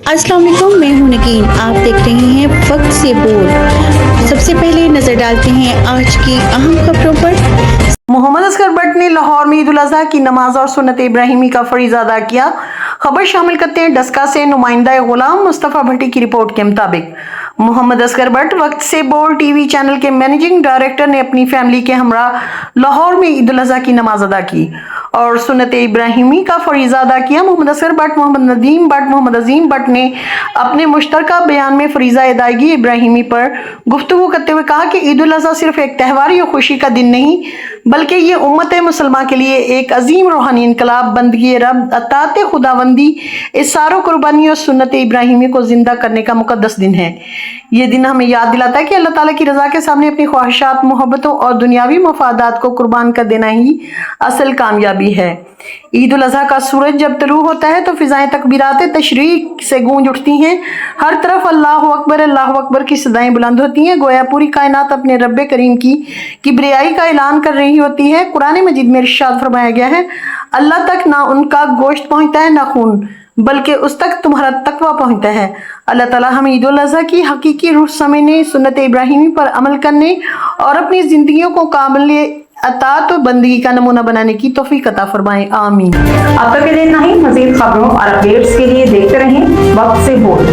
अस्सलाम वालेकुम, मैं हूं नगीन। आप देख रहे हैं वक्त से बोल। सबसे पहले नजर डालते हैं आज की अहम खबरों पर। मोहम्मद असगर बट ने लाहौर में ईद उल अजहा की नमाज और सुन्नत इब्राहिमी का फरीज़ा अदा किया। खबर शामिल करते हैं डस्का से नुमाइंदा गुलाम मुस्तफ़ा भट्टी की रिपोर्ट के मुताबिक मोहम्मद असगर बट वक्त से बोल टीवी चैनल के मैनेजिंग डायरेक्टर ने अपनी फैमिली के हमरा लाहौर में ईद उल अजहा की नमाज अदा की और सुन्नत इब्राहिमी का फरीज़ा अदा किया। मोहम्मद असगर बट, मोहम्मद नदीम बट, मोहम्मद अजीम बट ने अपने मुश्तरका बयान में फरीज़ा अदायगी इब्राहिमी पर गुफ्तगू करते हुए कहा कि ईद उल अजहा सिर्फ एक त्योहार या खुशी का दिन नहीं बल्कि ये उम्मत मुसलमान के लिए एक अजीम रूहानी इनकलाब, बंदगी रब, अतात खुदाबंदी, इसारो कुर्बानी और सुन्नत इब्राहिमी को जिंदा करने का मुकद्दस दिन है। ये दिन हमें याद दिलाता है कि अल्लाह ताला की रजा के सामने अपनी ख्वाहिशात, मोहब्बतों और दुनियावी मफादात को कुर्बान कर देना ही असल कामयाबी है। ईद उल अजहा का सूरज जब तलू होता है तो फिजाएं तकबीरात तशरीक से गूंज उठती हैं। हर तरफ अल्लाह अकबर की सदाएं बुलंद होती हैं। गोया पूरी कायनात अपने रब्बे करीम की किबरियाई का ऐलान कर रही होती है। कुरान मजीद में इरशाद फरमाया गया है, अल्लाह तक ना उनका गोश्त पहुंचता है ना खून, बल्कि उस तक तुम्हारा तकवा पहुंचता है। अल्लाह ताला हम ईद उल अजहा की हकीकी रूह समझने, सुन्नत इब्राहिमी पर अमल करने और अपनी जिंदगियों को काबिल अतात और बंदगी का नमूना बनाने की तौफीक अता फरमाए, आमीन। अब तक के लिए इतना ही। मजीद खबरों और अपडेट्स के लिए देखते रहें वक्त से बोल।